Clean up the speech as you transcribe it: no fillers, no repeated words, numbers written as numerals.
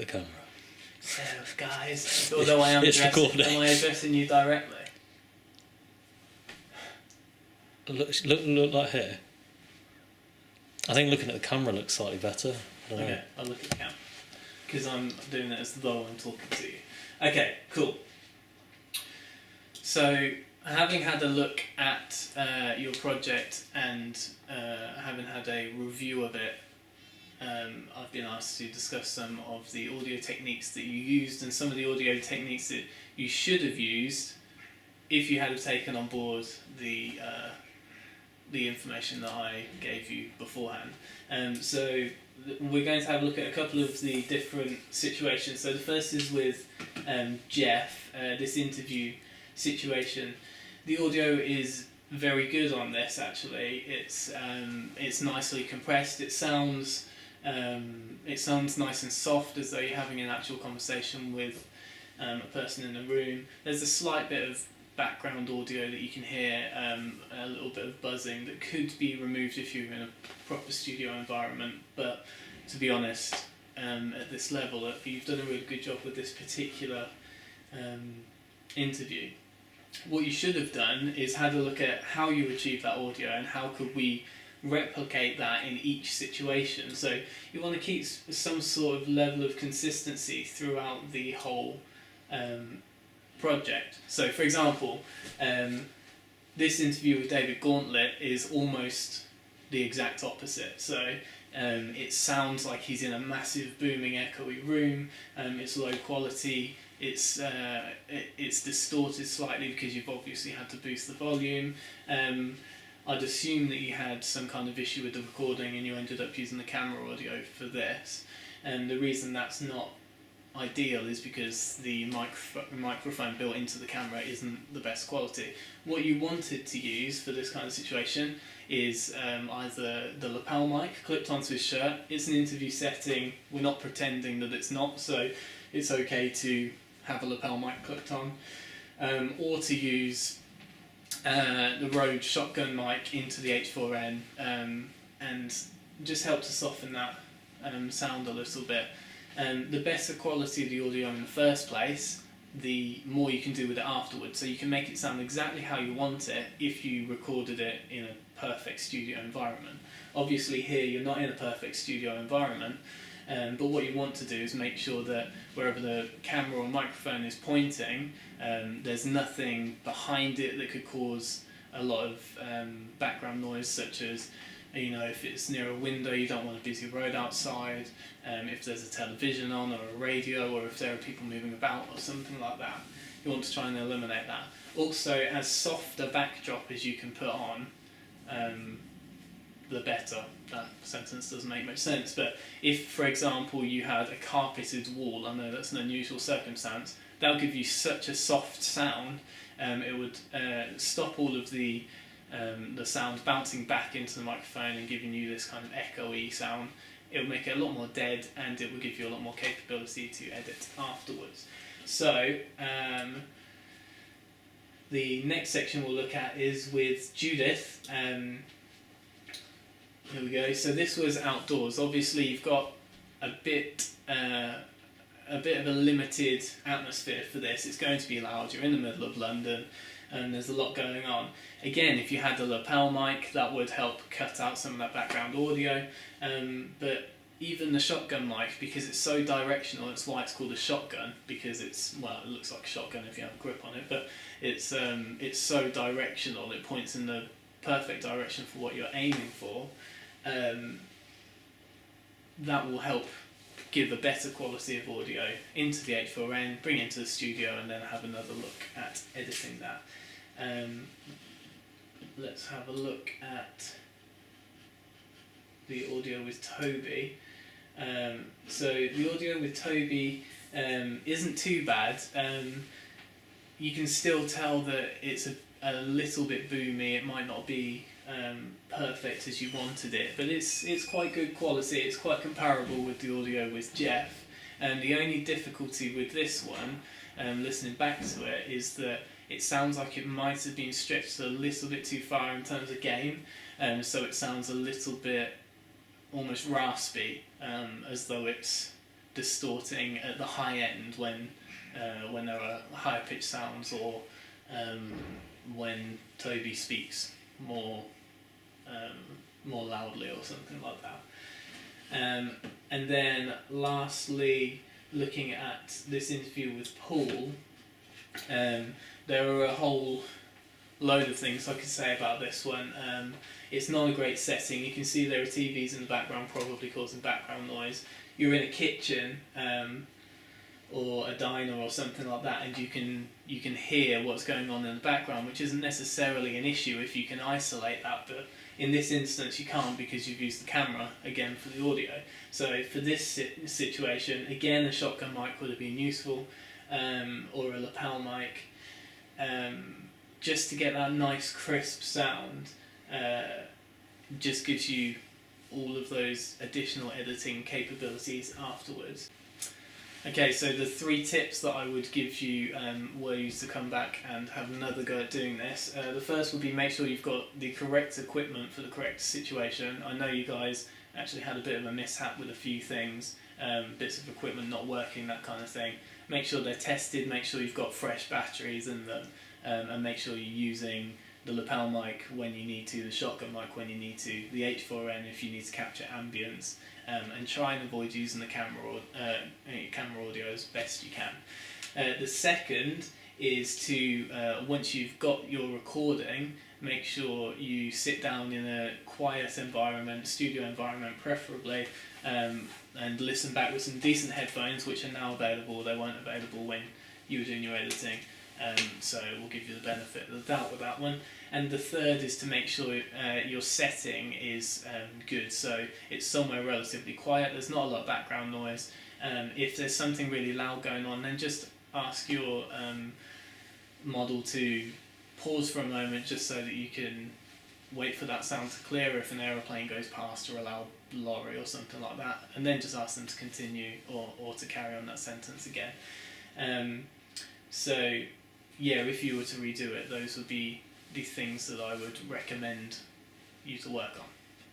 the camera. Sales guys. Although I am addressing you directly. Look like here. I think looking at the camera looks slightly better. Okay, I'll look at the camera. Because I'm doing it as though I'm talking to you. Okay, cool. So, having had a look at your project and having had a review of it, I've been asked to discuss some of the audio techniques that you used and some of the audio techniques that you should have used if you had taken on board the information that I gave you beforehand. So we're going to have a look at a couple of the different situations. So the first is with Jeff, this interview situation. The audio is very good on this, actually. It's nicely compressed. It sounds nice and soft, as though you're having an actual conversation with a person in the room. There's a slight bit of background audio that you can hear, a little bit of buzzing that could be removed if you're in a proper studio environment, but to be honest, at this level, you've done a really good job with this particular interview. What you should have done is had a look at how you achieve that audio and how could we replicate that in each situation. So you want to keep some sort of level of consistency throughout the whole project. So for example, this interview with David Gauntlet is almost the exact opposite. So it sounds like he's in a massive booming echoey room, it's low quality, it's distorted slightly because you've obviously had to boost the volume. I'd assume that you had some kind of issue with the recording and you ended up using the camera audio for this. And the reason that's not ideal is because the microphone built into the camera isn't the best quality. What you wanted to use for this kind of situation is either the lapel mic clipped onto his shirt. It's an interview setting, we're not pretending that it's not, so it's okay to have a lapel mic clipped on, or to use the Rode shotgun mic into the H4n and just help to soften that sound a little bit. The better quality of the audio in the first place, the more you can do with it afterwards. So you can make it sound exactly how you want it if you recorded it in a perfect studio environment. Obviously here you're not in a perfect studio environment, but what you want to do is make sure that wherever the camera or microphone is pointing, there's nothing behind it that could cause a lot of background noise, such as, you know, if it's near a window you don't want a busy road outside, if there's a television on or a radio, or if there are people moving about or something like that. You want to try and eliminate that. Also, as soft a backdrop as you can put on, the better. That sentence doesn't make much sense, but if, for example, you had a carpeted wall, I know that's an unusual circumstance, that'll give you such a soft sound, it would stop all of the sound bouncing back into the microphone and giving you this kind of echoey sound. It will make it a lot more dead, and it will give you a lot more capability to edit afterwards. So the next section we'll look at is with Judith. Here we go. So this was outdoors. Obviously you've got a bit of a limited atmosphere for this. It's going to be loud. You're in the middle of London and there's a lot going on. Again, if you had a lapel mic, that would help cut out some of that background audio. But even the shotgun mic, because it's so directional, that's why it's called a shotgun, because it's, well, it looks like a shotgun if you have a grip on it, but it's so directional, it points in the perfect direction for what you're aiming for. That will help give a better quality of audio into the H4n, bring it into the studio, and then have another look at editing that. Let's have a look at the audio with Toby. So the audio with Toby isn't too bad. You can still tell that it's a little bit boomy. It might not be perfect as you wanted it, but it's quite good quality. It's quite comparable with the audio with Jeff. And the only difficulty with this one, listening back to it, is that it sounds like it might have been stretched a little bit too far in terms of gain, so it sounds a little bit almost raspy, as though it's distorting at the high end when there are higher pitched sounds, or when Toby speaks more loudly or something like that. And then lastly, looking at this interview with Paul, there are a whole load of things I could say about this one. It's not a great setting. You can see there are TVs in the background, probably causing background noise. You're in a kitchen or a diner or something like that, and you can hear what's going on in the background, which isn't necessarily an issue if you can isolate that, but in this instance you can't, because you've used the camera again for the audio. So for this situation, again, a shotgun mic would have been useful, or a lapel mic, just to get that nice crisp sound. Just gives you all of those additional editing capabilities afterwards. Okay, so the 3 tips that I would give you were you to come back and have another go at doing this. The first would be make sure you've got the correct equipment for the correct situation. I know you guys actually had a bit of a mishap with a few things, bits of equipment not working, that kind of thing. Make sure they're tested, make sure you've got fresh batteries in them, and make sure you're using the lapel mic when you need to, the shotgun mic when you need to, the H4n if you need to capture ambience, and try and avoid using the camera audio as best you can. The second is to, once you've got your recording, make sure you sit down in a quiet environment, studio environment preferably, and listen back with some decent headphones, which are now available. They weren't available when you were doing your editing. So we'll give you the benefit of the doubt with that one. And the third is to make sure your setting is good, so it's somewhere relatively quiet, there's not a lot of background noise. If there's something really loud going on, then just ask your model to pause for a moment, just so that you can wait for that sound to clear if an aeroplane goes past, or a loud lorry or something like that, and then just ask them to continue or to carry on that sentence again. So yeah, if you were to redo it, those would be the things that I would recommend you to work on.